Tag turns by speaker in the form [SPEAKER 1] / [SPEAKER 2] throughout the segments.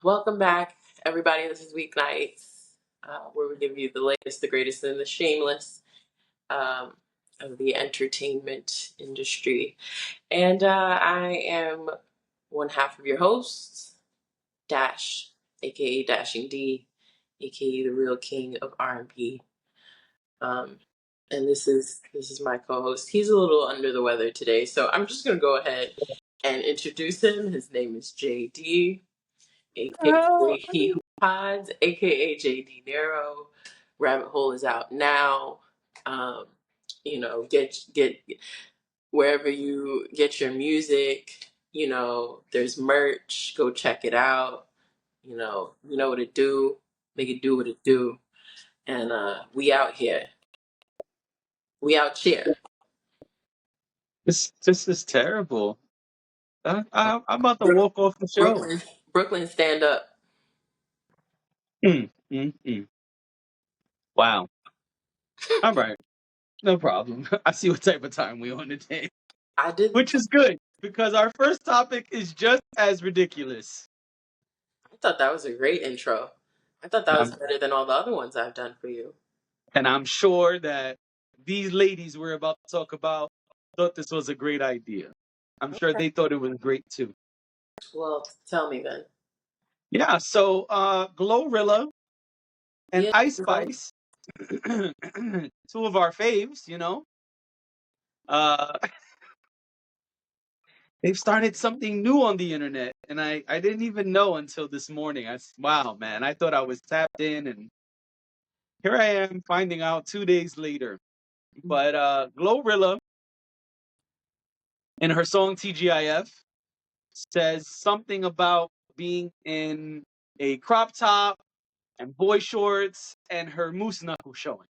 [SPEAKER 1] Welcome back, everybody. This is Weeknights, where we give you the latest, the greatest, and the shameless um, of the entertainment industry. And I am one half of your host, Dash, aka Dashing D, aka the real king of R&B. Um, and this is my co-host. He's a little under the weather today, so I'm just gonna go ahead and introduce him. His name is JD.
[SPEAKER 2] Oh,
[SPEAKER 1] AKA He Who Pods, AKA JD Nero. Rabbit Hole is out now. Um, get wherever you get your music. There's merch. Go check it out. You know what it do. Make it do what it do. And we out here. We out here.
[SPEAKER 2] this is terrible. I'm about to
[SPEAKER 1] Brook-
[SPEAKER 2] walk off the show.
[SPEAKER 1] Brooklyn, stand up.
[SPEAKER 2] Mm, mm, mm. Wow. All right. No problem. I see what type of time we on today,
[SPEAKER 1] I did.
[SPEAKER 2] which is good because our first topic is just as ridiculous.
[SPEAKER 1] I thought that was a great intro. I thought that was
[SPEAKER 2] Um,
[SPEAKER 1] better than all the other ones I've done for you.
[SPEAKER 2] and I'm sure that these ladies we're about to talk about thought this was a great idea. I'm sure they thought it was great too.
[SPEAKER 1] Well, tell me then.
[SPEAKER 2] Yeah. So, Glorilla and
[SPEAKER 1] Yeah.
[SPEAKER 2] Ice
[SPEAKER 1] No.
[SPEAKER 2] Spice, two of our faves. Uh, they've started something new on the internet, and I didn't even know until this morning. Wow, man, I thought I was tapped in, and here I am finding out 2 days later. But Glorilla, in her song TGIF, says something about being in a crop top and boy shorts and her moose knuckle showing.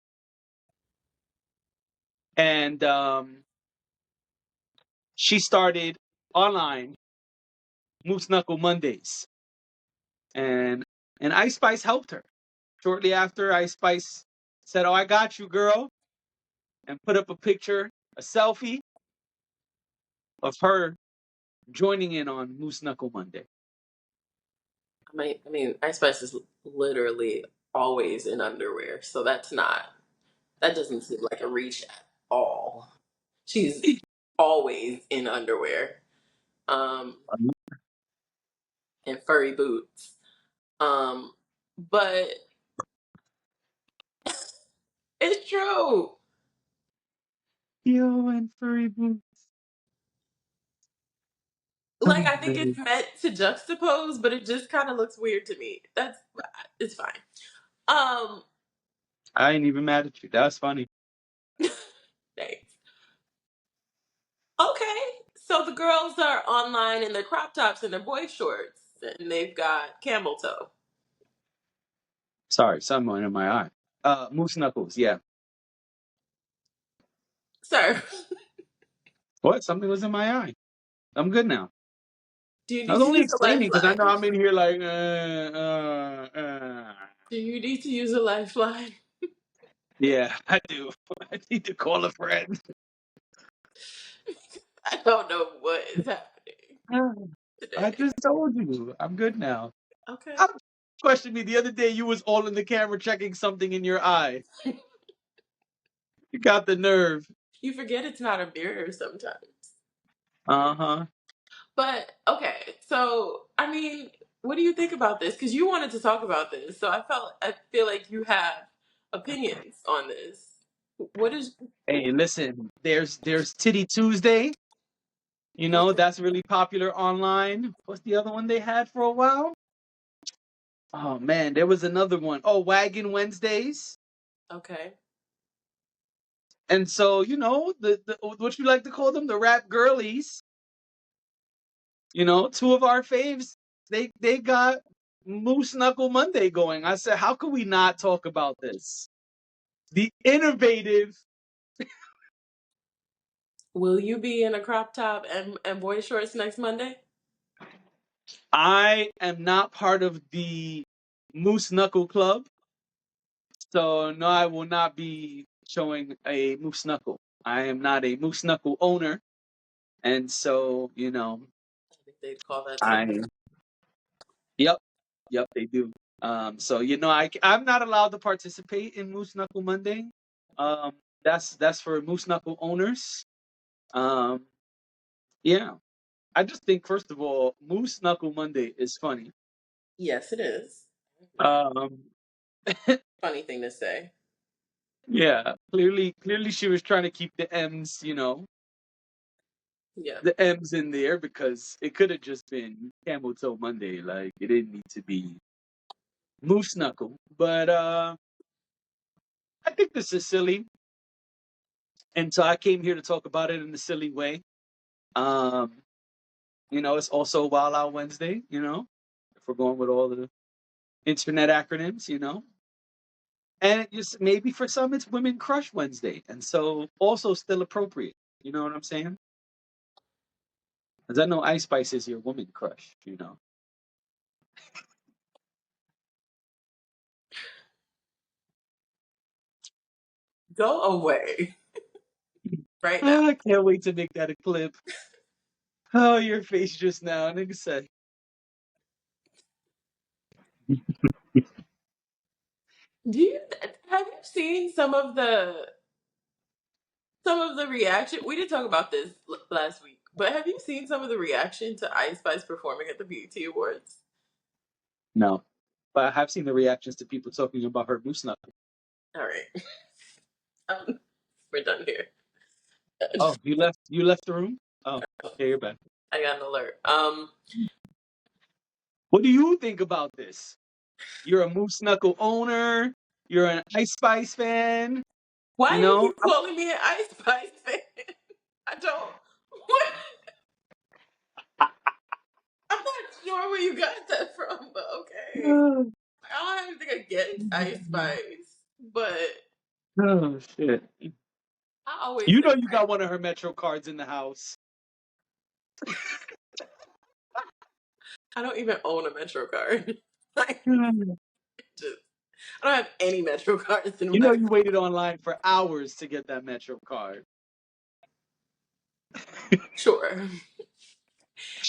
[SPEAKER 2] And she started online Moose Knuckle Mondays, and Ice Spice helped her. Shortly after, Ice Spice said, "Oh, I got you, girl," and put up a picture, a selfie of her joining in on Moose Knuckle Monday.
[SPEAKER 1] I mean, Ice Spice is literally always in underwear, so that doesn't seem like a reach at all. She's always in underwear, um, and furry boots. But it's true.
[SPEAKER 2] Yo, and furry boots.
[SPEAKER 1] Like,
[SPEAKER 2] Oh,
[SPEAKER 1] I think
[SPEAKER 2] man.
[SPEAKER 1] it's meant to juxtapose, but it just kind of looks weird to me. It's fine. Um,
[SPEAKER 2] I ain't even mad at you. That's funny.
[SPEAKER 1] Thanks. Okay, so the girls are online in their crop tops and their boy shorts, and they've got camel toe.
[SPEAKER 2] Sorry, something in my eye. Moose Knuckles, yeah.
[SPEAKER 1] Sir,
[SPEAKER 2] What? Something was in my eye. I'm good now.
[SPEAKER 1] do you
[SPEAKER 2] I
[SPEAKER 1] need
[SPEAKER 2] was
[SPEAKER 1] to
[SPEAKER 2] only
[SPEAKER 1] use a
[SPEAKER 2] explaining because I know
[SPEAKER 1] lifeline?
[SPEAKER 2] I'm in here like,
[SPEAKER 1] Do you need to use a lifeline?
[SPEAKER 2] Yeah, I do. I need to call a friend.
[SPEAKER 1] I don't know what is happening
[SPEAKER 2] I
[SPEAKER 1] today.
[SPEAKER 2] just told you. I'm good now.
[SPEAKER 1] Okay.
[SPEAKER 2] How questioned me the other day you was all in the camera checking something in your eye. You got the nerve.
[SPEAKER 1] You forget it's not a mirror sometimes.
[SPEAKER 2] Uh-huh.
[SPEAKER 1] But okay, so I mean, what do you think about this? Because you wanted to talk about this, so I feel like you have opinions on this. What is
[SPEAKER 2] Hey, listen, there's Titty Tuesday. That's really popular online. What's the other one they had for a while? Oh man, there was another one. Oh, Wagon Wednesdays.
[SPEAKER 1] okay?
[SPEAKER 2] And so, the what you like to call them, the rap girlies, two of our faves, they got Moose Knuckle Monday going. I said, how could we not talk about this? The innovative.
[SPEAKER 1] Will you be in a crop top and boy shorts next Monday?
[SPEAKER 2] I am not part of the Moose Knuckle Club, so no, I will not be showing a Moose Knuckle. I am not a Moose Knuckle owner, and so
[SPEAKER 1] I think they'd call that
[SPEAKER 2] I.
[SPEAKER 1] something.
[SPEAKER 2] Yep. Yep, they do. So I'm not allowed to participate in Moose Knuckle Monday. Um, that's for Moose Knuckle owners. Um, yeah, I just think first of all, Moose Knuckle Monday is funny.
[SPEAKER 1] Yes, it is.
[SPEAKER 2] Um,
[SPEAKER 1] Funny thing to say.
[SPEAKER 2] yeah, clearly she was trying to keep the M's,
[SPEAKER 1] Yeah.
[SPEAKER 2] the M's in there because it could have just been Camel Toe Monday. Like it didn't need to be Moose Knuckle. But I think this is silly. And so I came here to talk about it in a silly way. Um, it's also Wild Out Wednesday, if we're going with all the internet acronyms. And it just maybe for some it's Women Crush Wednesday. And so also still appropriate. You know what I'm saying? Because I know Ice Spice is your woman crush.
[SPEAKER 1] Go away right now.
[SPEAKER 2] Oh, I can't wait to make that a clip. Oh, your face just now, nigga said.
[SPEAKER 1] Do you have you seen some of the reaction? We did talk about this last week, but have you seen some of the reaction to Ice Spice performing at the BET Awards?
[SPEAKER 2] No. But I have seen the reactions to people talking about her moose knuckle.
[SPEAKER 1] All right, um, we're done here.
[SPEAKER 2] Oh, you left the room? Oh, okay, you're back.
[SPEAKER 1] I got an alert.
[SPEAKER 2] What do you think about this? You're a moose knuckle owner. You're an Ice Spice fan.
[SPEAKER 1] Why
[SPEAKER 2] You
[SPEAKER 1] do you
[SPEAKER 2] know,
[SPEAKER 1] keep calling me an Ice Spice fan? I don't. What? I'm not sure where you got that from, but okay.
[SPEAKER 2] oh,
[SPEAKER 1] I don't have anything against Ice Spice, but
[SPEAKER 2] oh shit.
[SPEAKER 1] I always
[SPEAKER 2] You
[SPEAKER 1] say
[SPEAKER 2] know you
[SPEAKER 1] Ice.
[SPEAKER 2] got one of her Metro cards in the house.
[SPEAKER 1] I don't even own a Metro card. Like,
[SPEAKER 2] You
[SPEAKER 1] just I don't have any Metro cards in
[SPEAKER 2] know
[SPEAKER 1] my
[SPEAKER 2] you waited online for hours to get that Metro card.
[SPEAKER 1] sure.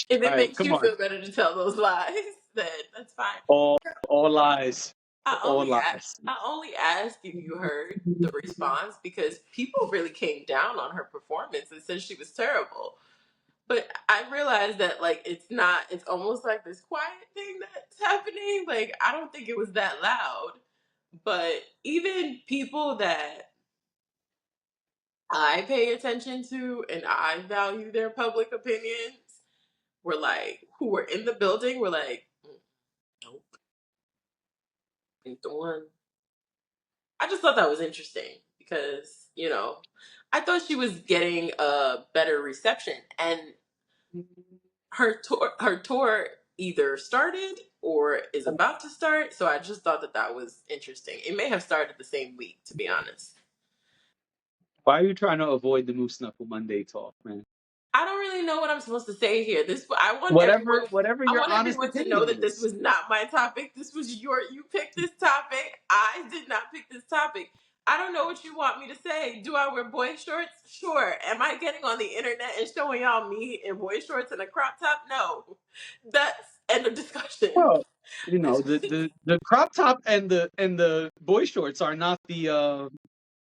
[SPEAKER 1] If
[SPEAKER 2] All
[SPEAKER 1] it
[SPEAKER 2] right,
[SPEAKER 1] makes
[SPEAKER 2] come
[SPEAKER 1] you
[SPEAKER 2] on.
[SPEAKER 1] feel better to tell those lies, then that's fine.
[SPEAKER 2] All all lies.
[SPEAKER 1] I
[SPEAKER 2] All
[SPEAKER 1] only
[SPEAKER 2] lies.
[SPEAKER 1] I only asked if you heard the response because people really came down on her performance and said she was terrible. But I realized that like it's not. It's almost like this quiet thing that's happening. Like I don't think it was that loud. But even people that I pay attention to and I value their public opinions were like, who were in the building were like, nope, ain't the one. I just thought that was interesting because, I thought she was getting a better reception and her tour either started or is about to start. So I just thought that was interesting. It may have started the same week, to be honest.
[SPEAKER 2] Why are you trying to avoid the Moose Knuckle Monday talk, man?
[SPEAKER 1] I don't really know what I'm supposed to say here. This I want everyone.
[SPEAKER 2] Whatever
[SPEAKER 1] I
[SPEAKER 2] your
[SPEAKER 1] want
[SPEAKER 2] honest
[SPEAKER 1] everyone to know
[SPEAKER 2] opinion
[SPEAKER 1] that this
[SPEAKER 2] is.
[SPEAKER 1] was not my topic. This was you picked this topic. I did not pick this topic. I don't know what you want me to say. Do I wear boy shorts? Sure. Am I getting on the internet and showing y'all me in boy shorts and a crop top? No. That's end of discussion.
[SPEAKER 2] Well, the crop top and the boy shorts are not the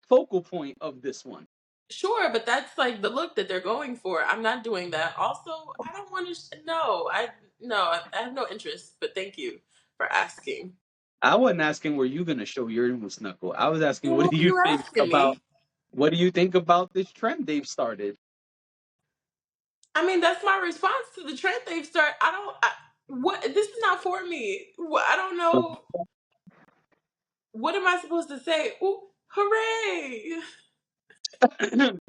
[SPEAKER 2] focal point of this one.
[SPEAKER 1] Sure, but that's like the look that they're going for. I'm not doing that. Also, I don't want to. No, I have no interest. But thank you for asking.
[SPEAKER 2] I wasn't asking were you gonna show your moose knuckle. I was asking
[SPEAKER 1] Well, what were you asking me?
[SPEAKER 2] what do you think about this trend they've started?
[SPEAKER 1] I mean, that's my response to the trend they've started. What this is not for me. I don't know. What am I supposed to say? Ooh, hooray! I don't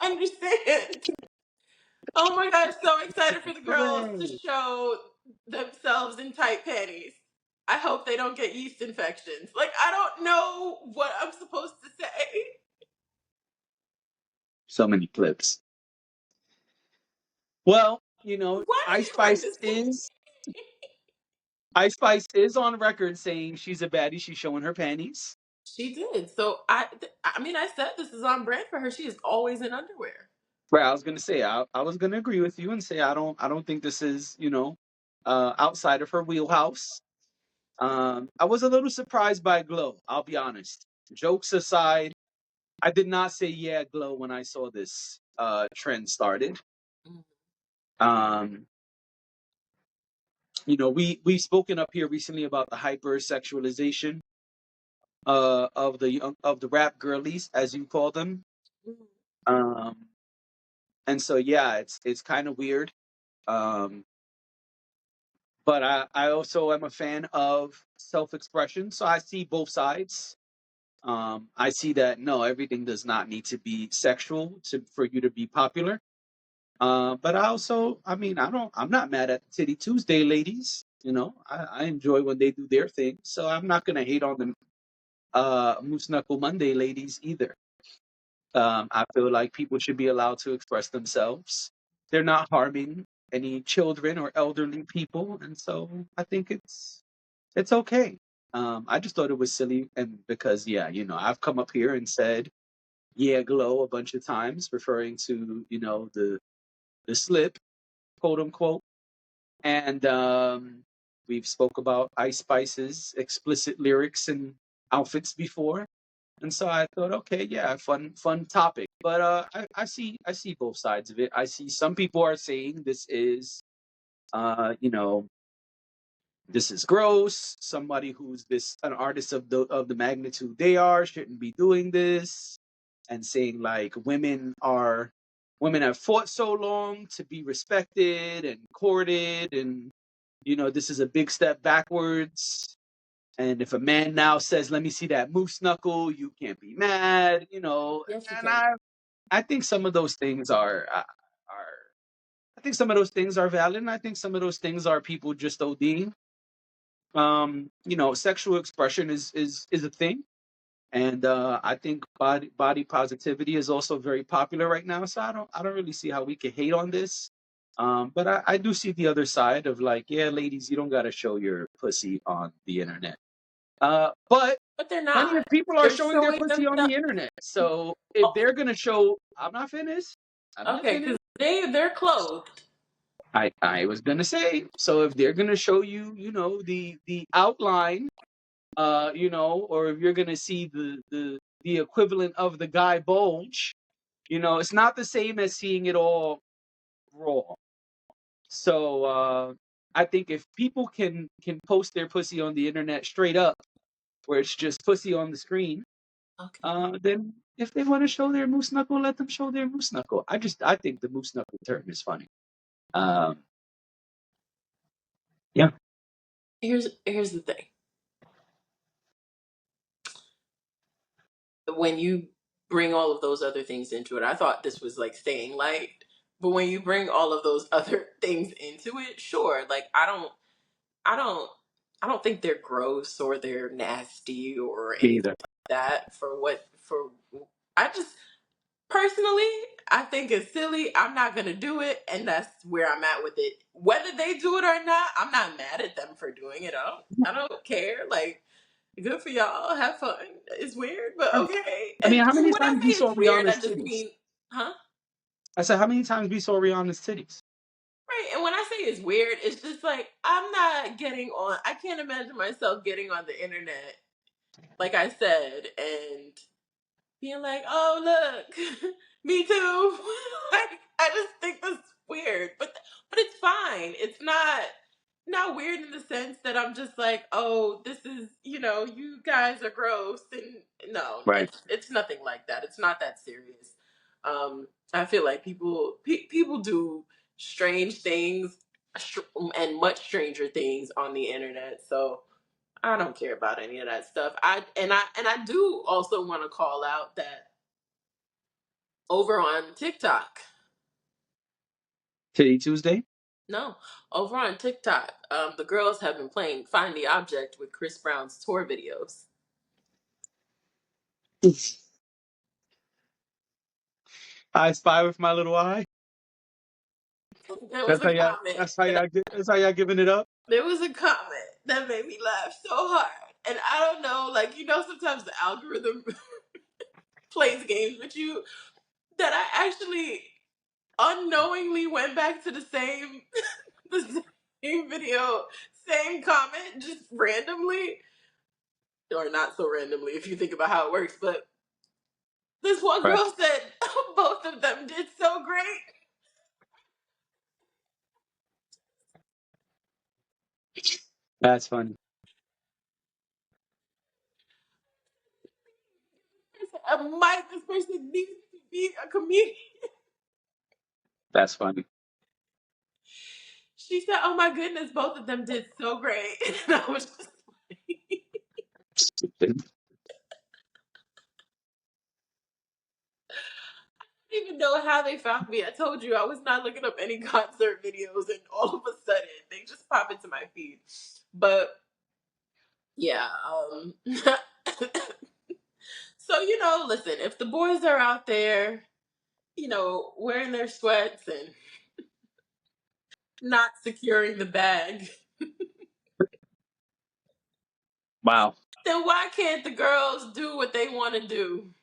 [SPEAKER 1] understand. Oh my god, so excited for the girls to
[SPEAKER 2] Hooray.
[SPEAKER 1] show themselves in tight panties. I hope they don't get yeast infections. Like, I don't know what I'm supposed to say.
[SPEAKER 2] So many clips. Well,
[SPEAKER 1] Why did you bring this to me?
[SPEAKER 2] Ice Spice is on record saying she's a baddie. She's showing her panties.
[SPEAKER 1] She did. So I mean, I said this is on brand for her. She is always in underwear.
[SPEAKER 2] Right, I was gonna say I was gonna agree with you and say I don't think this is. outside of her wheelhouse. I was a little surprised by Glow, I'll be honest. Jokes aside, I did not say yeah, Glow when I saw this trend started.
[SPEAKER 1] Mhm.
[SPEAKER 2] Um, we've spoken up here recently about the hypersexualization of the rap girlies, as you call them.
[SPEAKER 1] Mhm.
[SPEAKER 2] Um, and so yeah, it's kind of weird. Um, but I also am a fan of self-expression, so I see both sides. I see that no, everything does not need to be sexual for you to be popular. But I mean, I'm not mad at Titty Tuesday ladies. I enjoy when they do their thing, so I'm not gonna hate on the Moose Knuckle Monday ladies either. I feel like people should be allowed to express themselves. They're not harming any children or elderly people, and so I think it's okay. I just thought it was silly, and because yeah, I've come up here and said yeah, glow a bunch of times, referring to the slip, quote unquote, and we've spoke about Ice Spice's explicit lyrics and outfits before. And so I thought, okay, yeah, fun topic. But I see both sides of it. I see some people are saying this is uh, you know, this is gross. Somebody who's an artist of the magnitude they are shouldn't be doing this, and saying like women have fought so long to be respected and courted, and this is a big step backwards. And if a man now says, "Let me see that moose knuckle," you can't be mad,
[SPEAKER 1] Yes, you
[SPEAKER 2] And
[SPEAKER 1] can.
[SPEAKER 2] I think some of those things are I think some of those things are valid, and I think some of those things are people just ODing. Sexual expression is a thing, and I think body positivity is also very popular right now. So I don't really see how we can hate on this. But I do see the other side of like, yeah, ladies, you don't gotta show your pussy on the internet. But
[SPEAKER 1] But they're
[SPEAKER 2] plenty of
[SPEAKER 1] not.
[SPEAKER 2] people are
[SPEAKER 1] They're
[SPEAKER 2] showing their
[SPEAKER 1] showing
[SPEAKER 2] pussy on
[SPEAKER 1] themselves.
[SPEAKER 2] the internet. So if they're gonna show, I'm not finished. I'm not
[SPEAKER 1] Okay,
[SPEAKER 2] finished.
[SPEAKER 1] because they're clothed.
[SPEAKER 2] I was gonna say, so if they're gonna show you, the outline, or if you're gonna see the equivalent of the guy bulge, it's not the same as seeing it all raw. So I think if people can post their pussy on the internet straight up, where it's just pussy on the screen,
[SPEAKER 1] Okay.
[SPEAKER 2] then if they want to show their moose knuckle, let them show their moose knuckle. I think the moose knuckle term is funny. Um, yeah,
[SPEAKER 1] Here's the thing. When you bring all of those other things into it, I thought this was like staying light. But when you bring all of those other things into it, sure. Like I don't I don't think they're gross or they're nasty or
[SPEAKER 2] me
[SPEAKER 1] anything
[SPEAKER 2] either.
[SPEAKER 1] like that for I just personally I think it's silly. I'm not gonna do it, and that's where I'm at with it. Whether they do it or not, I'm not mad at them for doing it. I don't care. Like good for y'all. Have fun. It's weird, but okay.
[SPEAKER 2] I mean,
[SPEAKER 1] And
[SPEAKER 2] how many
[SPEAKER 1] when I
[SPEAKER 2] times
[SPEAKER 1] say
[SPEAKER 2] we saw
[SPEAKER 1] it's weird, I
[SPEAKER 2] Rihanna's
[SPEAKER 1] just
[SPEAKER 2] titties?
[SPEAKER 1] mean, huh?
[SPEAKER 2] I said, how many times we saw Rihanna's titties?
[SPEAKER 1] Right. And when I say it's weird, it's just like I'm not getting on. I can't imagine myself getting on the internet, like I said, and being like, "Oh, look, me too." Like I just think that's weird, but it's fine. It's not weird in the sense that I'm just like, "Oh, this is you guys are gross." And no,
[SPEAKER 2] Right.
[SPEAKER 1] it's nothing like that. It's not that serious. I feel like people do strange things and much stranger things on the internet, so I don't care about any of that stuff. I do also want to call out that over on TikTok,
[SPEAKER 2] Titty Tuesday.
[SPEAKER 1] no, over on TikTok, the girls have been playing Find the Object with Chris Brown's tour videos.
[SPEAKER 2] I spy with my little eye.
[SPEAKER 1] There was
[SPEAKER 2] That's
[SPEAKER 1] a
[SPEAKER 2] how y'all.
[SPEAKER 1] comment,
[SPEAKER 2] That's how
[SPEAKER 1] and
[SPEAKER 2] y'all. That's how y'all giving it up.
[SPEAKER 1] there was a comment that made me laugh so hard. And I don't know, like sometimes the algorithm plays games with you. That I actually unknowingly went back to the same same video, same comment, just randomly, or not so randomly if you think about how it works. But this one
[SPEAKER 2] Right.
[SPEAKER 1] girl said both of them did so great.
[SPEAKER 2] That's funny.
[SPEAKER 1] This person needs to be a comedian.
[SPEAKER 2] That's funny.
[SPEAKER 1] She said, "Oh my goodness, both of them did so great." And I was just like,
[SPEAKER 2] Stupid.
[SPEAKER 1] I don't even know how they found me. I told you I was not looking up any concert videos, and all of a sudden they just pop into my feed. But yeah, so listen, if the boys are out there, wearing their sweats and not securing the bag,
[SPEAKER 2] Wow.
[SPEAKER 1] then why can't the girls do what they want to do?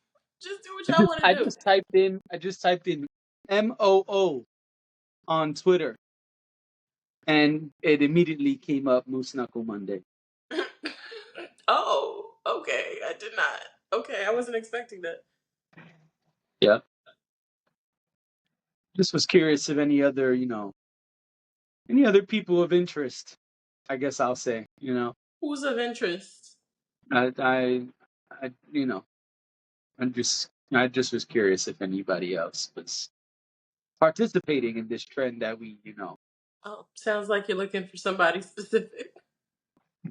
[SPEAKER 1] Just do what y'all want to
[SPEAKER 2] I
[SPEAKER 1] do.
[SPEAKER 2] just typed in MOO on Twitter, and it immediately came up Moose Knuckle Monday.
[SPEAKER 1] Oh, okay. I did not. Okay, I wasn't expecting that.
[SPEAKER 2] Yeah. Just was curious if any other, any other people of interest, I guess I'll say,
[SPEAKER 1] Who's of interest?
[SPEAKER 2] I, I, I I just was curious if anybody else was participating in this trend that we,
[SPEAKER 1] Oh, sounds like you're looking for somebody specific.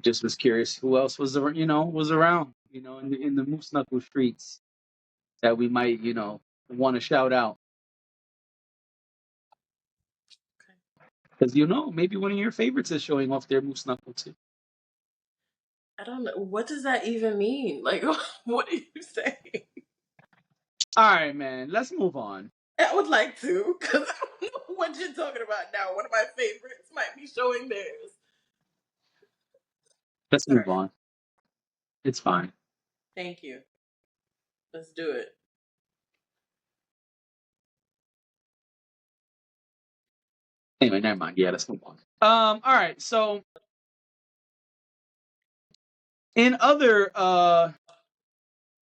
[SPEAKER 2] just was curious who else was around, in the Moose Knuckle streets that we might, want to shout out. Because, maybe one of your favorites is showing off their Moose Knuckle too.
[SPEAKER 1] I don't know. What does that even mean? Like, what are you saying?
[SPEAKER 2] All right, man, let's move on.
[SPEAKER 1] I would like to, because I don't know what you're talking about now. One of my favorites might be showing theirs.
[SPEAKER 2] Let's
[SPEAKER 1] All
[SPEAKER 2] move
[SPEAKER 1] right.
[SPEAKER 2] on. It's fine.
[SPEAKER 1] Thank you. Let's do it.
[SPEAKER 2] Anyway, never mind. Yeah, let's move on. All right. So, in other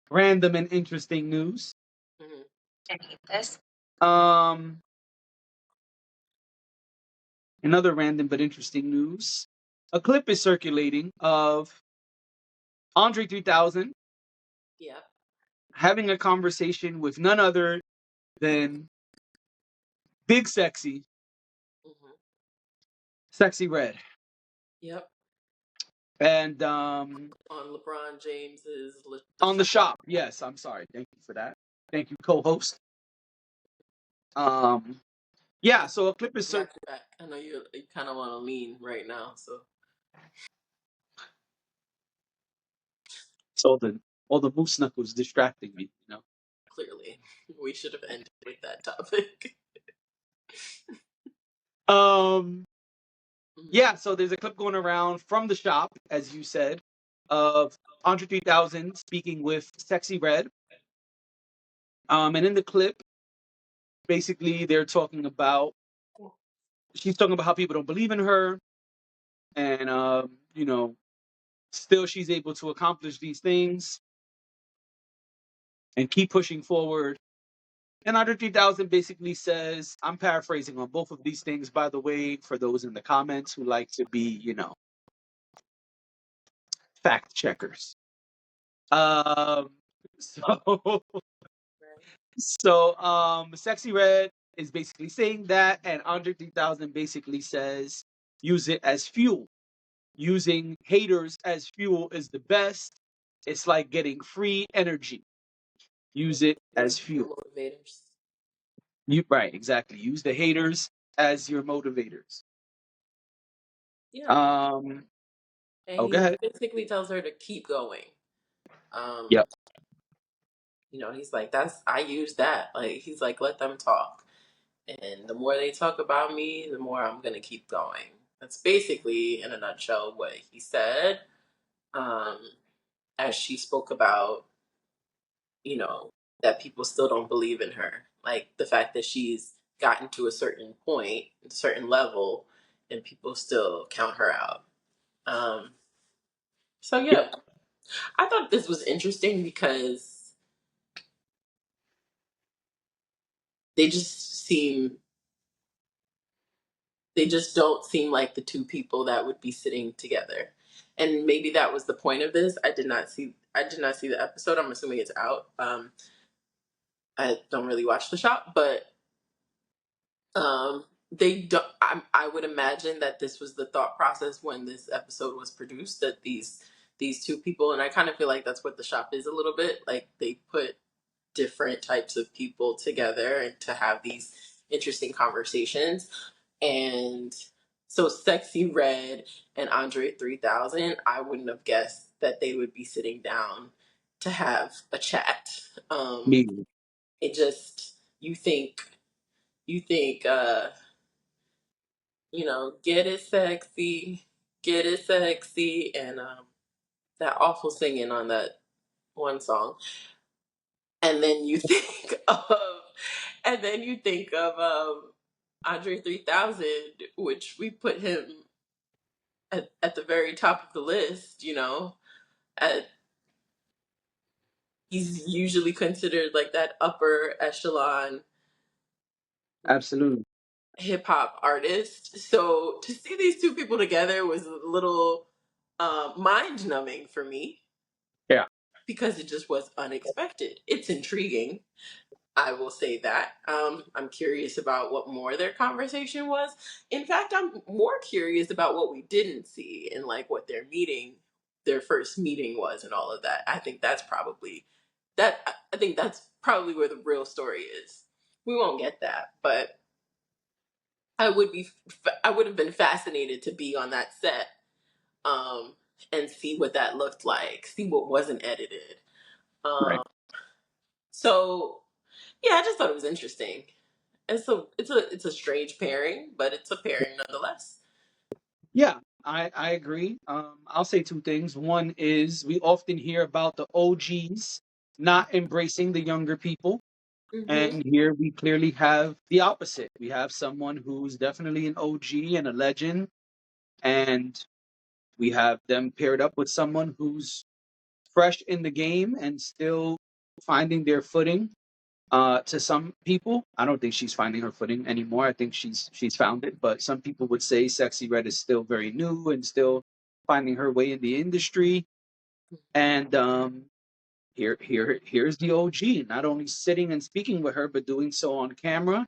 [SPEAKER 2] random and interesting news, um, another random but interesting news, a clip is circulating of Andre 3000
[SPEAKER 1] Yeah.
[SPEAKER 2] having a conversation with none other than Big Sexy,
[SPEAKER 1] Mm-hmm.
[SPEAKER 2] Sexy Red,
[SPEAKER 1] Yep.
[SPEAKER 2] and
[SPEAKER 1] On LeBron James's The
[SPEAKER 2] on the
[SPEAKER 1] Shop.
[SPEAKER 2] shop. Yes, I'm sorry. Thank you for that. Thank you, co-host. Yeah. So a clip is
[SPEAKER 1] Got you back. I know you kind of want to lean right now, so
[SPEAKER 2] all the moose knuckles distracting me.
[SPEAKER 1] clearly we should have ended with that topic.
[SPEAKER 2] Um.
[SPEAKER 1] Mhm.
[SPEAKER 2] Yeah. So there's a clip going around from the shop, as you said, of Andre 3000 speaking with Sexy Red. And in the clip, basically, she's talking about how people don't believe in her, and still she's able to accomplish these things and keep pushing forward. And Andre 3000 basically says, I'm paraphrasing on both of these things, by the way, for those in the comments who like to be, fact checkers. Um, so, Sexy Red is basically saying that, and Andre 3000 basically says, use it as fuel. Using haters as fuel is the best. It's like getting free energy. Use it as fuel.
[SPEAKER 1] Motivators.
[SPEAKER 2] Right, exactly. Use the haters as your motivators.
[SPEAKER 1] Yeah.
[SPEAKER 2] Um,
[SPEAKER 1] And
[SPEAKER 2] oh, go
[SPEAKER 1] he
[SPEAKER 2] ahead.
[SPEAKER 1] basically tells her to keep going. Um,
[SPEAKER 2] Yep.
[SPEAKER 1] he's like, I use that. Like, he's like, let them talk. And the more they talk about me, the more I'm gonna keep going. That's basically, in a nutshell, what he said. Um, as she spoke about, you know, that people still don't believe in her. Like the fact that she's gotten to a certain point, a certain level, and people still count her out. So
[SPEAKER 2] Yep.
[SPEAKER 1] yeah, I thought this was interesting because they just seem they just don't seem like the two people that would be sitting together. And maybe that was the point of this. I did not see the episode. I'm assuming it's out. I don't really watch the shop, but they don't. I would imagine that this was the thought process when this episode was produced. That these two people, and I kind of feel like that's what the shop is a little bit. Like they put different types of people together and to have these interesting conversations. And so Sexyy Red and Andre 3000, I wouldn't have guessed that they would be sitting down to have a chat.
[SPEAKER 2] Me.
[SPEAKER 1] It just you think get it sexy, and that awful singing on that one song. And then you think of Andre 3000, which we put him at the very top of the list. At, he's usually considered like that upper echelon
[SPEAKER 2] Absolutely.
[SPEAKER 1] hip hop artist. So to see these two people together was a little mind numbing for me
[SPEAKER 2] Yeah.
[SPEAKER 1] because it just was unexpected. It's intriguing. I will say that. I'm curious about what more their conversation was. In fact, I'm more curious about what we didn't see and like what their first meeting was, and all of that. I think that's probably where the real story is. We won't get that, but I would have been fascinated to be on that set, um, and see what that looked like, see what wasn't edited.
[SPEAKER 2] Right.
[SPEAKER 1] Um, so yeah, I just thought it was interesting. It's a strange pairing, but it's a pairing nonetheless.
[SPEAKER 2] Yeah, I agree. I'll say two things. One is we often hear about the OGs not embracing the younger people.
[SPEAKER 1] Hmm.
[SPEAKER 2] And here we clearly have the opposite. We have someone who's definitely an OG and a legend, and we have them paired up with someone who's fresh in the game and still finding their footing. To some people, I don't think she's finding her footing anymore. I think she's found it, but some people would say Sexy Red is still very new and still finding her way in the industry. And here's the OG, not only sitting and speaking with her, but doing so on camera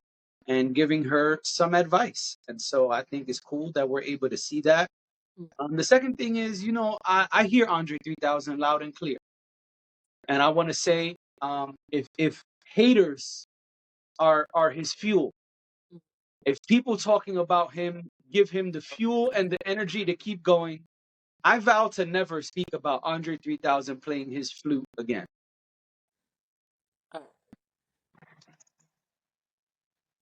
[SPEAKER 2] and giving her some advice. And so I think it's cool that we're able to see that. The second thing is, I hear Andre 3000 loud and clear, and I want to say, if haters are his fuel, if people talking about him give him the fuel and the energy to keep going, I vow to never speak about Andre 3000 playing his flute again.
[SPEAKER 1] Uh,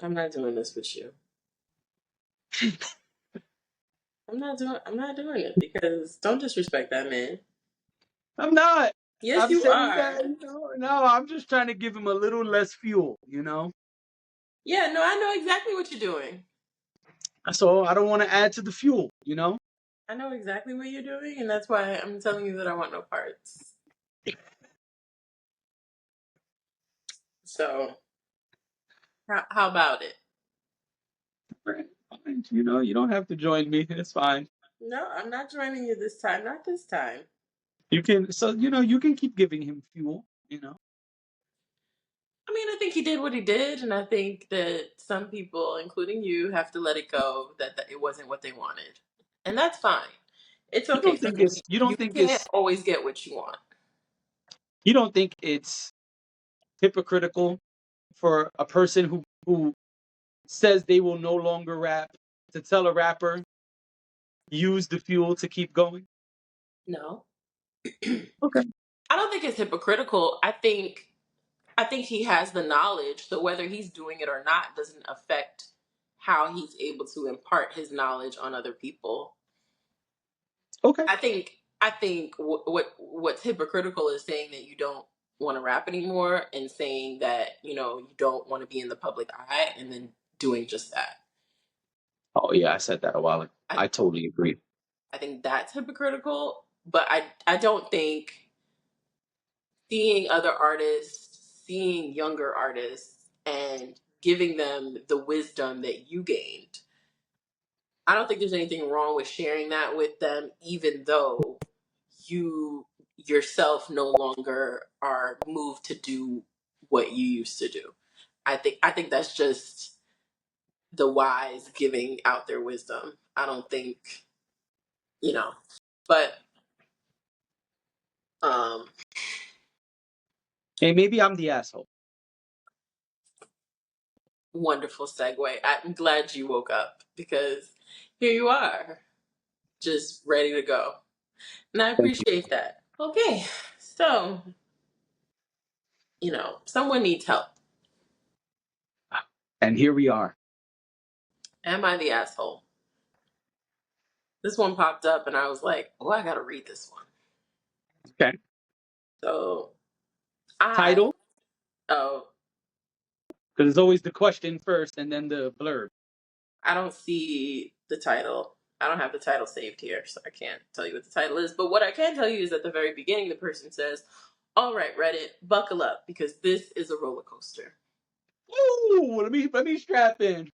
[SPEAKER 1] I'm not doing this with you. I'm not doing it because don't disrespect that man.
[SPEAKER 2] I'm not.
[SPEAKER 1] Yes,
[SPEAKER 2] I'm
[SPEAKER 1] you
[SPEAKER 2] saying that,
[SPEAKER 1] are.
[SPEAKER 2] no, I'm just trying to give him a little less fuel.
[SPEAKER 1] Yeah, no, I know exactly what you're doing.
[SPEAKER 2] So I don't want to add to the fuel.
[SPEAKER 1] I know exactly what you're doing, and that's why I'm telling you that I want no parts. So, how about it?
[SPEAKER 2] Right, fine. You don't have to join me. It's fine.
[SPEAKER 1] No, I'm not joining you this time. Not this time.
[SPEAKER 2] You can, so, you can keep giving him fuel.
[SPEAKER 1] I mean, I think he did what he did, and I think that some people, including you, have to let it go that it wasn't what they wanted, and that's fine. It's
[SPEAKER 2] You
[SPEAKER 1] okay.
[SPEAKER 2] don't think it's, you
[SPEAKER 1] You
[SPEAKER 2] don't think
[SPEAKER 1] can't
[SPEAKER 2] it's,
[SPEAKER 1] always get what you want.
[SPEAKER 2] you don't think it's hypocritical for a person who says they will no longer rap to tell a rapper use the fuel to keep going?
[SPEAKER 1] No,
[SPEAKER 2] Okay.
[SPEAKER 1] I don't think it's hypocritical. I think he has the knowledge, so whether he's doing it or not doesn't affect how he's able to impart his knowledge on other people.
[SPEAKER 2] Okay.
[SPEAKER 1] I think what's hypocritical is saying that you don't want to rap anymore and saying that you don't want to be in the public eye and then doing just that.
[SPEAKER 2] Oh yeah, I said that a while ago. I totally agree.
[SPEAKER 1] I think that's hypocritical, but I don't think seeing other artists, seeing younger artists, and giving them the wisdom that you gained. I don't think there's anything wrong with sharing that with them, even though you yourself no longer are moved to do what you used to do. I think that's just the wise giving out their wisdom. I don't think, you know, but um
[SPEAKER 2] Hey, maybe I'm the asshole.
[SPEAKER 1] wonderful segue. I'm glad you woke up because here you are, just ready to go. And I
[SPEAKER 2] Thank you.
[SPEAKER 1] appreciate that. Okay. So, someone needs help.
[SPEAKER 2] And here we are.
[SPEAKER 1] Am I the asshole? This one popped up and I was like, oh, I gotta read this one.
[SPEAKER 2] Okay.
[SPEAKER 1] So I
[SPEAKER 2] Title,
[SPEAKER 1] oh
[SPEAKER 2] because it's always the question first and then the blurb.
[SPEAKER 1] I don't see the title. I don't have the title saved here, so I can't tell you what the title is. But what I can tell you is at the very beginning the person says, all right, Reddit, buckle up because this is a roller coaster.
[SPEAKER 2] Ooh, let me strap in.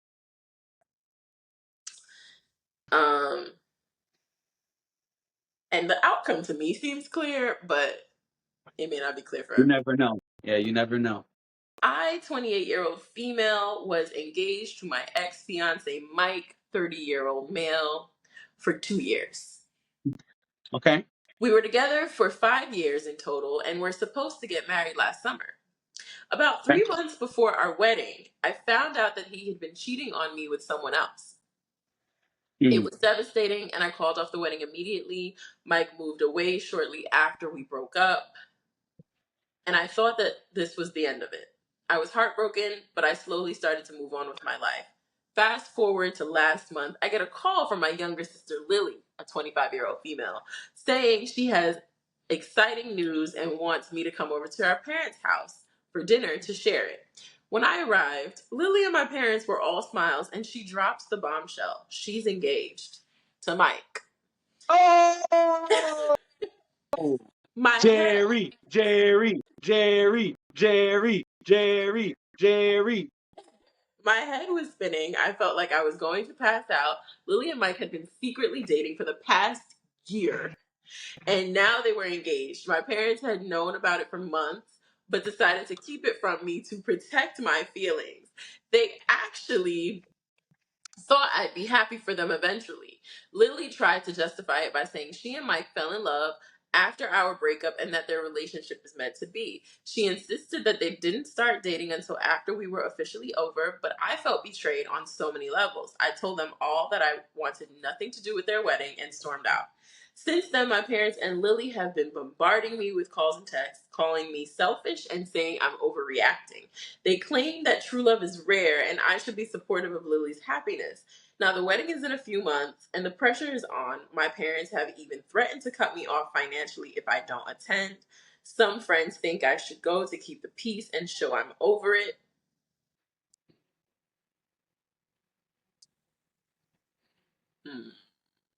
[SPEAKER 1] Um and the outcome to me seems clear, but it may not be clear for
[SPEAKER 2] You
[SPEAKER 1] everyone.
[SPEAKER 2] never know. Yeah, you never know.
[SPEAKER 1] I, 28-year-old female, was engaged to my ex-fiance Mike, 30-year-old male, for 2 years.
[SPEAKER 2] Okay.
[SPEAKER 1] We were together for 5 years in total and were supposed to get married last summer. About
[SPEAKER 2] Okay.
[SPEAKER 1] 3 months before our wedding, I found out that he had been cheating on me with someone else. It
[SPEAKER 2] Mm.
[SPEAKER 1] was devastating, and I called off the wedding immediately. Mike moved away shortly after we broke up, and I thought that this was the end of it. I was heartbroken, but I slowly started to move on with my life. Fast forward to last month, I get a call from my younger sister, Lily, a 25-year-old female, saying she has exciting news and wants me to come over to our parents' house for dinner to share it. When I arrived, Lily and my parents were all smiles, and she drops the bombshell. She's engaged to Mike.
[SPEAKER 2] Oh,
[SPEAKER 1] My head
[SPEAKER 2] Jerry, Jerry, Jerry, Jerry, Jerry, Jerry.
[SPEAKER 1] My head was spinning. I felt like I was going to pass out. Lily and Mike had been secretly dating for the past year, and now they were engaged. My parents had known about it for months, but decided to keep it from me to protect my feelings. They actually thought I'd be happy for them eventually. Lily tried to justify it by saying she and Mike fell in love after our breakup and that their relationship is meant to be. She insisted that they didn't start dating until after we were officially over, but I felt betrayed on so many levels. I told them all that I wanted nothing to do with their wedding and stormed out. Since then, my parents and Lily have been bombarding me with calls and texts, calling me selfish and saying I'm overreacting. They claim that true love is rare and I should be supportive of Lily's happiness. Now, the wedding is in a few months and the pressure is on. My parents have even threatened to cut me off financially if I don't attend. Some friends think I should go to keep the peace and show I'm over it.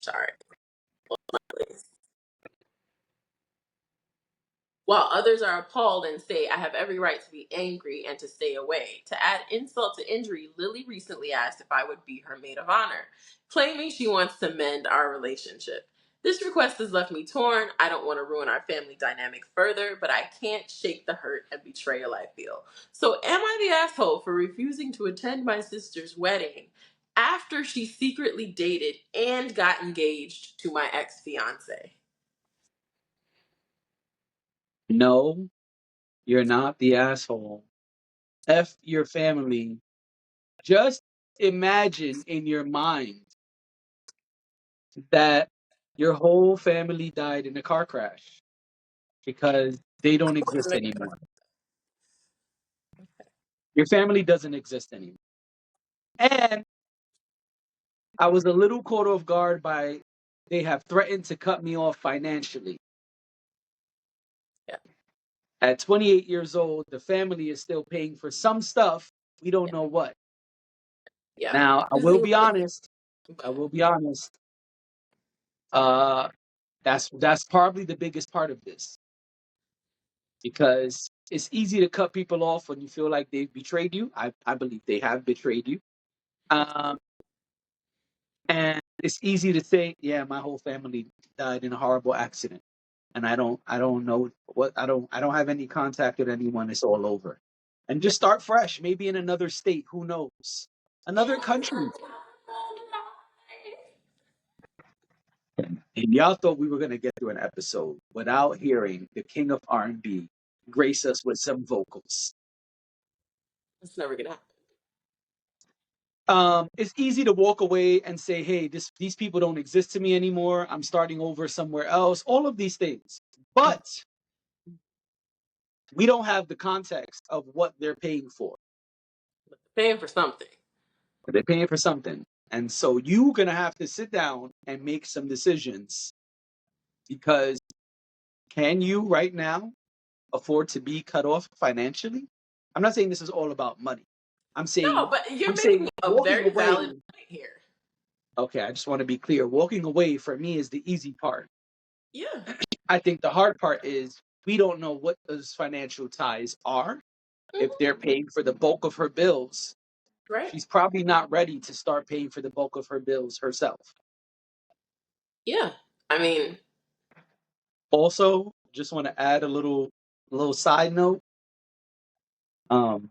[SPEAKER 1] Sorry. While others are appalled and say I have every right to be angry and to stay away. To add insult to injury, Lily recently asked if I would be her maid of honor, claiming she wants to mend our relationship. This request has left me torn. I don't want to ruin our family dynamic further, but I can't shake the hurt and betrayal I feel. So am I the asshole for refusing to attend my sister's wedding after she secretly dated and got engaged to my ex-fiance?
[SPEAKER 2] No, you're not the asshole. F your family. Just imagine in your mind that your whole family died in a car crash because they don't exist anymore. Your family doesn't exist anymore. And I was a little caught off guard by they have threatened to cut me off financially.
[SPEAKER 1] Yeah,
[SPEAKER 2] At 28 years old, the family is still paying for some stuff. We don't
[SPEAKER 1] yeah,
[SPEAKER 2] know what.
[SPEAKER 1] yeah.
[SPEAKER 2] Now, I
[SPEAKER 1] This
[SPEAKER 2] will
[SPEAKER 1] seems
[SPEAKER 2] be
[SPEAKER 1] like
[SPEAKER 2] honest. I will be honest. Uh, that's probably the biggest part of this because it's easy to cut people off when you feel like they've betrayed you. I believe they have betrayed you. Um, and it's easy to say, yeah, my whole family died in a horrible accident, and I don't know what I don't have any contact with anyone. It's all over, and just start fresh, maybe in another state. Who knows? Another country. And y'all thought we were gonna get through an episode without hearing the king of R&B grace us with some vocals.
[SPEAKER 1] It's never gonna happen.
[SPEAKER 2] It's easy to walk away and say, hey, these people don't exist to me anymore. I'm starting over somewhere else. All of these things. But we don't have the context of what they're paying for.
[SPEAKER 1] Paying for something.
[SPEAKER 2] They're paying for something. And so you're going to have to sit down and make some decisions because can you right now afford to be cut off financially? I'm not saying this is all about money. I'm
[SPEAKER 1] No,
[SPEAKER 2] saying
[SPEAKER 1] but you're
[SPEAKER 2] I'm
[SPEAKER 1] making
[SPEAKER 2] saying
[SPEAKER 1] a
[SPEAKER 2] walking
[SPEAKER 1] very valid
[SPEAKER 2] away.
[SPEAKER 1] point here.
[SPEAKER 2] Okay, I just want to be clear. Walking away for me is the easy part.
[SPEAKER 1] Yeah.
[SPEAKER 2] I think the hard part is we don't know what those financial ties are. If
[SPEAKER 1] Hmm.
[SPEAKER 2] they're paying for the bulk of her bills,
[SPEAKER 1] Right.
[SPEAKER 2] she's probably not ready to start paying for the bulk of her bills herself.
[SPEAKER 1] Yeah. I mean,
[SPEAKER 2] Also, just want to add a little side note. Um,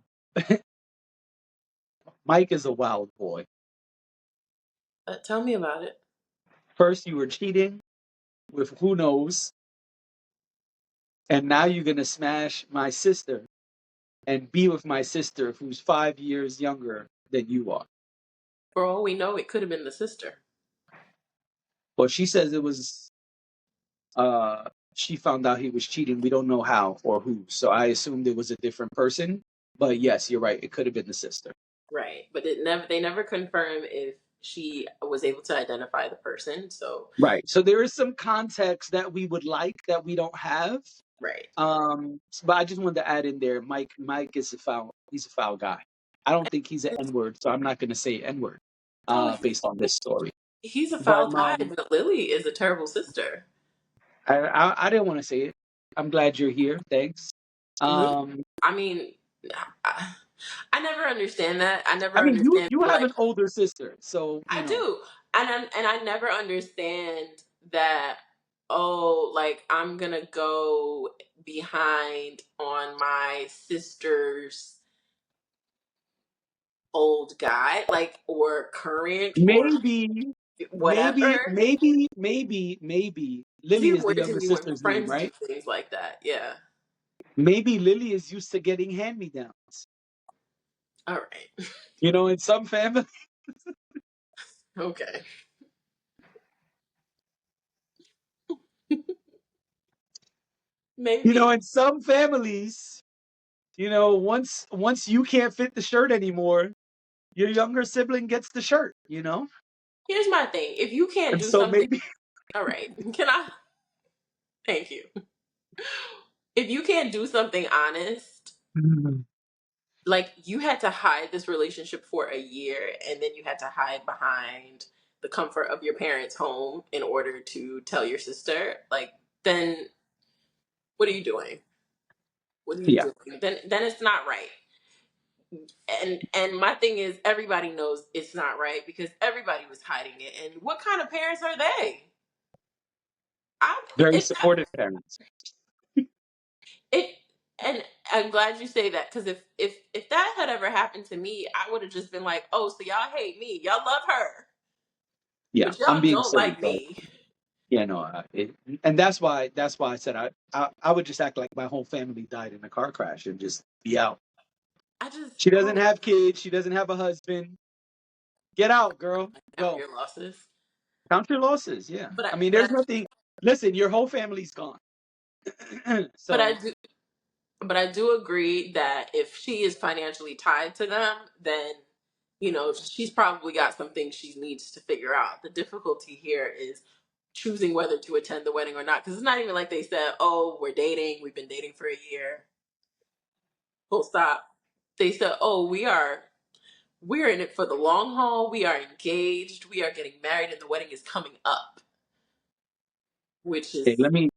[SPEAKER 2] Mike is a wild boy.
[SPEAKER 1] tell me about it.
[SPEAKER 2] First, you were cheating with who knows, and now you're gonna smash my sister and be with my sister who's 5 years younger than you are.
[SPEAKER 1] For all we know, it could have been the sister.
[SPEAKER 2] Well, she says it was she found out he was cheating. We don't know how or who. So I assumed it was a different person. But yes, you're right. It could have been the sister.
[SPEAKER 1] Right. But they never confirm if she was able to identify the person. So,
[SPEAKER 2] Right. So there is some context that we would like that we don't have.
[SPEAKER 1] right.
[SPEAKER 2] But I just wanted to add in there, Mike is a foul. He's a foul guy. I don't think he's an N word, so I'm not going to say N word
[SPEAKER 1] Oh,
[SPEAKER 2] based on this story.
[SPEAKER 1] he's a
[SPEAKER 2] But
[SPEAKER 1] foul guy, but Lily is a terrible sister.
[SPEAKER 2] I didn't want to say it. I'm glad you're here. Thanks.
[SPEAKER 1] Lily,
[SPEAKER 2] Um,
[SPEAKER 1] I mean, I, I never understand that. I
[SPEAKER 2] I
[SPEAKER 1] never
[SPEAKER 2] mean, you
[SPEAKER 1] understand
[SPEAKER 2] you have
[SPEAKER 1] like
[SPEAKER 2] an older sister, so you
[SPEAKER 1] I
[SPEAKER 2] know.
[SPEAKER 1] do, and I never understand that. Oh, like I'm gonna go behind on my sister's old guy, like or current or
[SPEAKER 2] Maybe, maybe,
[SPEAKER 1] whatever.
[SPEAKER 2] maybe, maybe, maybe Lily
[SPEAKER 1] Seems
[SPEAKER 2] is the
[SPEAKER 1] weird to
[SPEAKER 2] younger
[SPEAKER 1] me when
[SPEAKER 2] sister's name,
[SPEAKER 1] friends do
[SPEAKER 2] right?
[SPEAKER 1] things like that. Yeah.
[SPEAKER 2] Maybe Lily is used to getting hand-me-downs.
[SPEAKER 1] All right.
[SPEAKER 2] You know, in some families,
[SPEAKER 1] Okay.
[SPEAKER 2] you know,
[SPEAKER 1] Maybe.
[SPEAKER 2] in some families, once you can't fit the shirt anymore, your younger sibling gets the shirt, you know?
[SPEAKER 1] Here's my thing. If you can't
[SPEAKER 2] And
[SPEAKER 1] do
[SPEAKER 2] so
[SPEAKER 1] something,
[SPEAKER 2] maybe
[SPEAKER 1] all right. Can I? Thank you. If you can't do something honest, like you had to hide this relationship for a year and then you had to hide behind the comfort of your parents' home in order to tell your sister, like then what are you doing? What are you
[SPEAKER 2] yeah.
[SPEAKER 1] doing? Then it's not right. And my thing is everybody knows it's not right because everybody was hiding it. And what kind of parents are they? I
[SPEAKER 2] Very
[SPEAKER 1] it
[SPEAKER 2] supportive parents.
[SPEAKER 1] it and I'm glad you say that because if that had ever happened to me, I would have just been like, oh, so y'all hate me, y'all love her,
[SPEAKER 2] Yeah,
[SPEAKER 1] but
[SPEAKER 2] I'm
[SPEAKER 1] y'all
[SPEAKER 2] being
[SPEAKER 1] don't
[SPEAKER 2] silly,
[SPEAKER 1] like
[SPEAKER 2] but
[SPEAKER 1] me.
[SPEAKER 2] yeah, no, and that's why I said I would just act like my whole family died in a car crash and just be out.
[SPEAKER 1] I just
[SPEAKER 2] She
[SPEAKER 1] I
[SPEAKER 2] doesn't
[SPEAKER 1] don't
[SPEAKER 2] have kids. She doesn't have a husband. Get out, girl.
[SPEAKER 1] count
[SPEAKER 2] Go.
[SPEAKER 1] your losses,
[SPEAKER 2] Count your losses. Yeah.
[SPEAKER 1] but I
[SPEAKER 2] I mean,
[SPEAKER 1] but
[SPEAKER 2] there's
[SPEAKER 1] I
[SPEAKER 2] nothing. Listen, your whole family's gone.
[SPEAKER 1] but I
[SPEAKER 2] So,
[SPEAKER 1] do but I do agree that if she is financially tied to them, then she's probably got some things she needs to figure out. The difficulty here is choosing whether to attend the wedding or not, because it's not even like they said, "Oh, we're dating. We've been dating for a year." Full stop. They said, "Oh, we are. We're in it for the long haul. We are engaged. We are getting married, and the wedding is coming up, which
[SPEAKER 2] Hey,
[SPEAKER 1] is
[SPEAKER 2] let me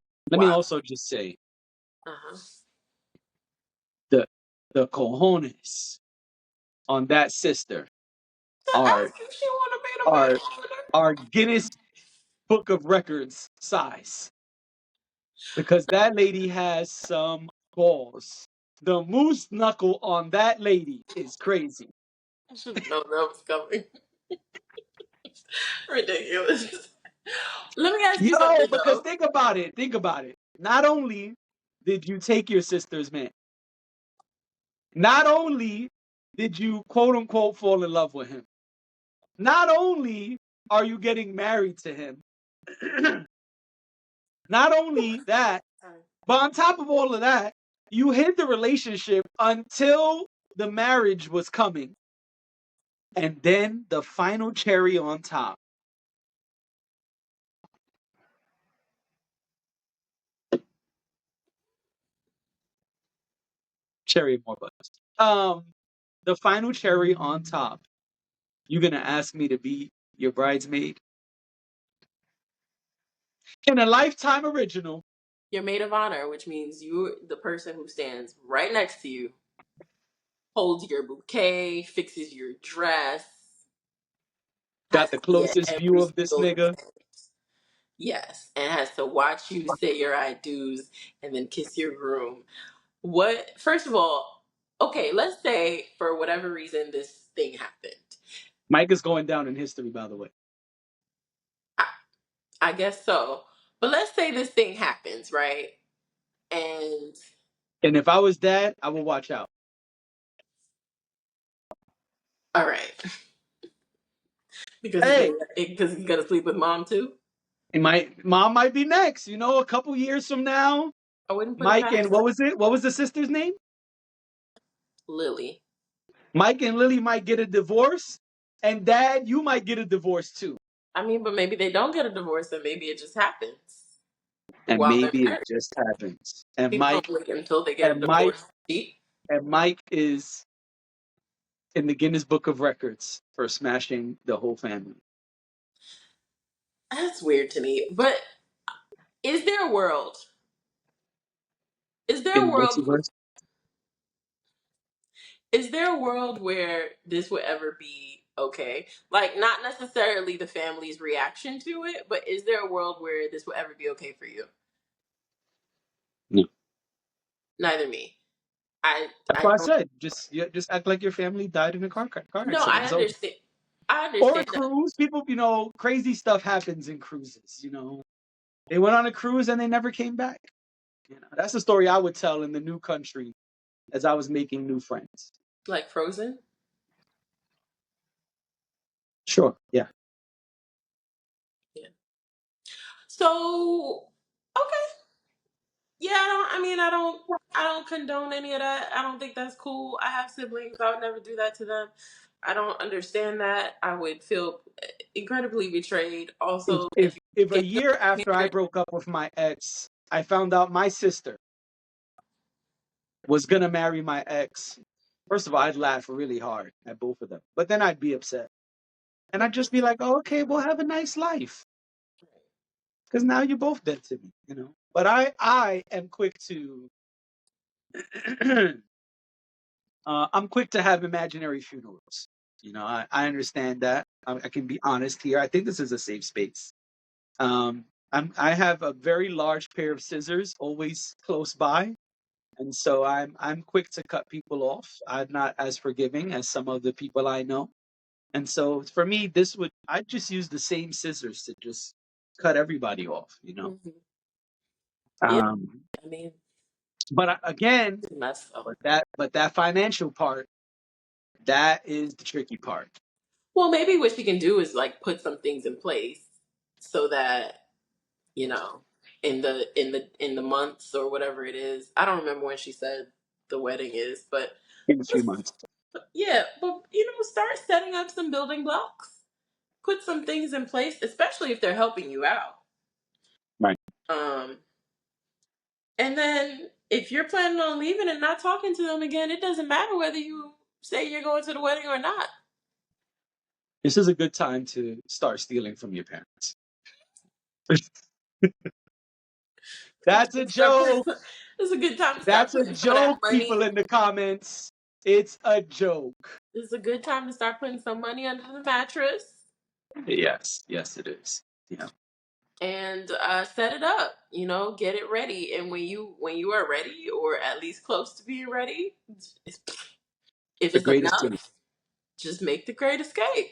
[SPEAKER 1] wow.
[SPEAKER 2] also just say
[SPEAKER 1] Uh-huh.
[SPEAKER 2] the cojones on that sister
[SPEAKER 1] To
[SPEAKER 2] are
[SPEAKER 1] ask if she want to be the
[SPEAKER 2] are
[SPEAKER 1] maid of honor.
[SPEAKER 2] are Guinness Book of Records size, because that lady has some balls. The moose knuckle on that lady is crazy.
[SPEAKER 1] I should have known that was coming. Ridiculous. Let me ask you
[SPEAKER 2] Yo,
[SPEAKER 1] something
[SPEAKER 2] because
[SPEAKER 1] though.
[SPEAKER 2] think about it. Think about it. Not only did you take your sister's man, not only did you quote unquote fall in love with him, not only are you getting married to him, not only that, but on top of all of that, you hid the relationship until the marriage was coming. And then the final cherry on top. Cherry more buttons. The final cherry on top. You're gonna ask me to be your bridesmaid in a Lifetime original.
[SPEAKER 1] Your maid of honor, which means you, the person who stands right next to you, holds your bouquet, fixes your dress, has
[SPEAKER 2] Got the
[SPEAKER 1] to be at
[SPEAKER 2] closest view
[SPEAKER 1] every
[SPEAKER 2] of this
[SPEAKER 1] single
[SPEAKER 2] nigga.
[SPEAKER 1] event. Yes, and has to watch you say your I do's and then kiss your groom. What? First of all, okay, let's say for whatever reason this thing happened.
[SPEAKER 2] Mike is going down in history, by the way.
[SPEAKER 1] I, I guess so. But let's say this thing happens, right? And
[SPEAKER 2] And if I was dad, I would watch out.
[SPEAKER 1] all right,
[SPEAKER 2] Hey,
[SPEAKER 1] because he's gonna sleep with mom too.
[SPEAKER 2] my mom might be next. You know, a couple years from now,
[SPEAKER 1] I wouldn't put it
[SPEAKER 2] Mike and
[SPEAKER 1] past
[SPEAKER 2] what was it? What was the sister's name?
[SPEAKER 1] Lily.
[SPEAKER 2] Mike and Lily might get a divorce, and Dad, you might get a divorce too.
[SPEAKER 1] I mean, but maybe they don't get a divorce, and maybe it just happens
[SPEAKER 2] And
[SPEAKER 1] while they're
[SPEAKER 2] maybe it
[SPEAKER 1] married.
[SPEAKER 2] just happens. And
[SPEAKER 1] People
[SPEAKER 2] Mike
[SPEAKER 1] don't wait until they get a
[SPEAKER 2] and Mike
[SPEAKER 1] divorce to cheat.
[SPEAKER 2] and Mike is in the Guinness Book of Records for smashing the whole family.
[SPEAKER 1] That's weird to me. But is there a world? Is there
[SPEAKER 2] In
[SPEAKER 1] a
[SPEAKER 2] the
[SPEAKER 1] world?
[SPEAKER 2] multiverse?
[SPEAKER 1] Is there a world where this would ever be okay? Like, not necessarily the family's reaction to it, but is there a world where this would ever be okay for you?
[SPEAKER 2] No.
[SPEAKER 1] Neither me. I
[SPEAKER 2] That's
[SPEAKER 1] I
[SPEAKER 2] why I
[SPEAKER 1] don't.
[SPEAKER 2] said just act like your family died in a car
[SPEAKER 1] No,
[SPEAKER 2] accident.
[SPEAKER 1] I
[SPEAKER 2] It's over.
[SPEAKER 1] understand. I
[SPEAKER 2] Or a
[SPEAKER 1] understand that.
[SPEAKER 2] cruise. People, crazy stuff happens in cruises. They went on a cruise and they never came back. That's the story I would tell in the new country as I was making new friends.
[SPEAKER 1] Like Frozen.
[SPEAKER 2] Sure. Yeah.
[SPEAKER 1] Yeah. So okay. Yeah, I don't condone any of that. I don't think that's cool. I have siblings. I would never do that to them. I don't understand that. I would feel incredibly betrayed.
[SPEAKER 2] If
[SPEAKER 1] Also,
[SPEAKER 2] if
[SPEAKER 1] if you
[SPEAKER 2] if a
[SPEAKER 1] get
[SPEAKER 2] year after I
[SPEAKER 1] married,
[SPEAKER 2] broke up with my ex, I found out my sister was gonna marry my ex, first of all, I'd laugh really hard at both of them. But then I'd be upset. And I'd just be like, oh, okay, well, have a nice life. Because now you're both dead to me. But I am quick to I'm quick to have imaginary funerals. I understand that. I can be honest here. I think this is a safe space. I have a very large pair of scissors always close by, and so I'm quick to cut people off. I'm not as forgiving as some of the people I know, and so for me, I'd just use the same scissors to just cut everybody off.
[SPEAKER 1] mhm. Yeah,
[SPEAKER 2] Um,
[SPEAKER 1] I mean,
[SPEAKER 2] but again,
[SPEAKER 1] it's a mess though.
[SPEAKER 2] but that financial part, that is the tricky part.
[SPEAKER 1] Well, maybe what she can do is like put some things in place so that you know, in the months or whatever it is. I don't remember when she said the wedding is, but
[SPEAKER 2] In a few
[SPEAKER 1] just
[SPEAKER 2] months.
[SPEAKER 1] yeah, but start setting up some building blocks. Put some things in place, especially if they're helping you out.
[SPEAKER 2] Right.
[SPEAKER 1] Um, and then if you're planning on leaving and not talking to them again, it doesn't matter whether you say you're going to the wedding or not.
[SPEAKER 2] This is a good time to start stealing from your parents. That's a joke.
[SPEAKER 1] This is a good time to start
[SPEAKER 2] That's a
[SPEAKER 1] putting some of that
[SPEAKER 2] joke,
[SPEAKER 1] money.
[SPEAKER 2] people in the comments. It's a joke.
[SPEAKER 1] This is a good time to start putting some money under the mattress.
[SPEAKER 2] Yes, it is. Yeah.
[SPEAKER 1] And set it up. Get it ready. And when you are ready, or at least close to being ready, if
[SPEAKER 2] The
[SPEAKER 1] it's
[SPEAKER 2] greatest thing.
[SPEAKER 1] enough, just make the great escape.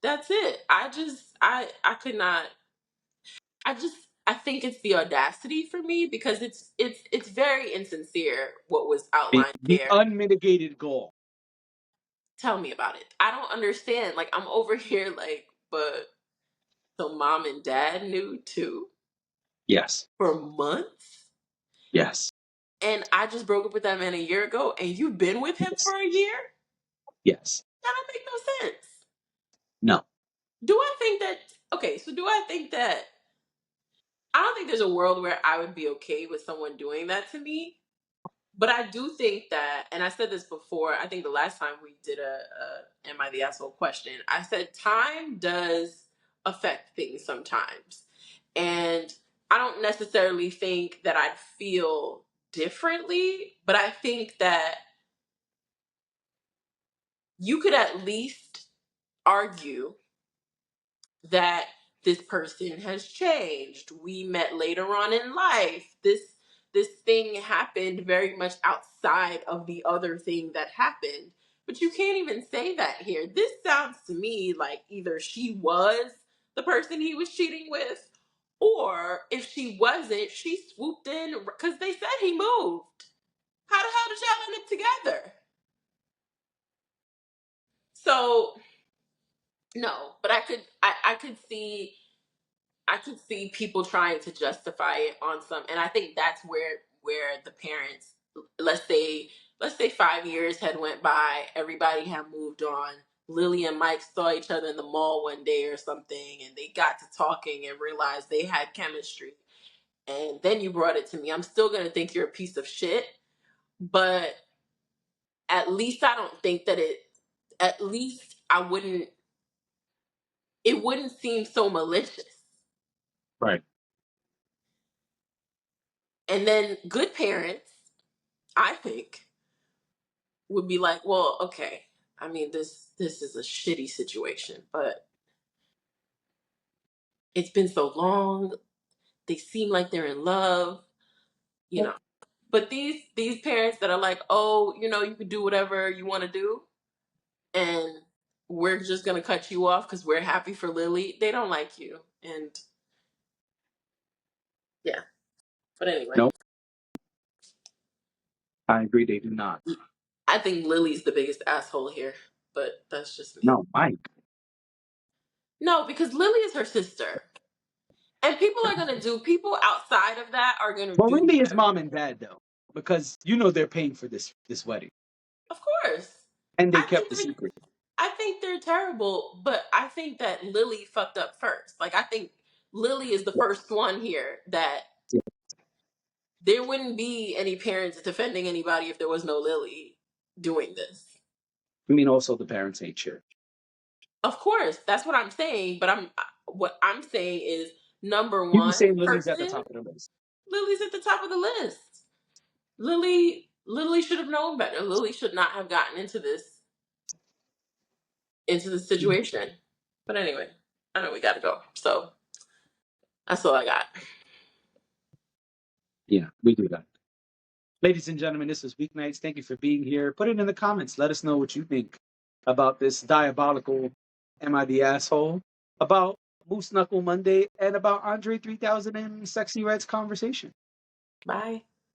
[SPEAKER 1] That's it. I could not. I think it's the audacity for me, because it's very insincere what was outlined
[SPEAKER 2] The
[SPEAKER 1] there.
[SPEAKER 2] unmitigated goal.
[SPEAKER 1] Tell me about it. I don't understand. Like, I'm over here like, but so mom and dad knew too
[SPEAKER 2] Yes.
[SPEAKER 1] for months,
[SPEAKER 2] Yes.
[SPEAKER 1] and I just broke up with that man a year ago, and you've been with him
[SPEAKER 2] Yes.
[SPEAKER 1] for a year?
[SPEAKER 2] Yes.
[SPEAKER 1] That don't make no sense.
[SPEAKER 2] No.
[SPEAKER 1] Do I think that? Okay, so do I think that? I don't think there's a world where I would be okay with someone doing that to me. But I do think that, and I said this before, I think the last time we did a Am I the Asshole question, I said time does affect things sometimes. And I don't necessarily think that I'd feel differently, but I think that you could at least argue that this person has changed. We met later on in life. This thing happened very much outside of the other thing that happened. But you can't even say that here. This sounds to me like either she was the person he was cheating with, or if she wasn't, she swooped in because they said he moved. How the hell did y'all end up together? So no, but I could see people trying to justify it on some, and I think that's where the parents, let's say let's say 5 years had went by, everybody had moved on. Lily and Mike saw each other in the mall one day or something, and they got to talking and realized they had chemistry. And then you brought it to me. I'm still gonna think you're a piece of shit, but at least I don't think that it. At least I wouldn't. It wouldn't seem so malicious.
[SPEAKER 2] Right.
[SPEAKER 1] And then good parents, I think, would be like, well, okay, I mean, this is a shitty situation, but it's been so long. They seem like they're in love, you know. But these parents that are like, oh, you can do whatever you want to do, and we're just gonna cut you off because we're happy for Lily. They don't like you, and yeah. But anyway,
[SPEAKER 2] Nope. I agree. They do not.
[SPEAKER 1] I think Lily's the biggest asshole here, but that's just me.
[SPEAKER 2] No, Mike.
[SPEAKER 1] No, because Lily is her sister. And people outside of that are gonna
[SPEAKER 2] Well,
[SPEAKER 1] do
[SPEAKER 2] really, it's
[SPEAKER 1] whatever.
[SPEAKER 2] mom and dad though, because they're paying for this wedding,
[SPEAKER 1] Of course.
[SPEAKER 2] and they
[SPEAKER 1] I
[SPEAKER 2] kept
[SPEAKER 1] think
[SPEAKER 2] the
[SPEAKER 1] they're
[SPEAKER 2] secret.
[SPEAKER 1] I think they're terrible, but I think that Lily fucked up first. Like, I think Lily is the first one here that
[SPEAKER 2] Yeah.
[SPEAKER 1] there wouldn't be any parents defending anybody if there was no Lily doing this.
[SPEAKER 2] I mean, also the parents ain't sure.
[SPEAKER 1] Of course, that's what I'm saying, but what I'm saying is, number
[SPEAKER 2] You can
[SPEAKER 1] one
[SPEAKER 2] say Lily's at the
[SPEAKER 1] person,
[SPEAKER 2] top of the list.
[SPEAKER 1] Lily's at the top of the list. Lily should have known better. Lily should not have gotten into this situation. But anyway, I know we gotta go. So that's all I got.
[SPEAKER 2] Yeah, we do that. Ladies and gentlemen, this is Weeknights. Thank you for being here. Put it in the comments. Let us know what you think about this diabolical Am I the Asshole? About Knuckle Monday and about Andre 3000 and Sexyy Red's conversation.
[SPEAKER 1] Bye.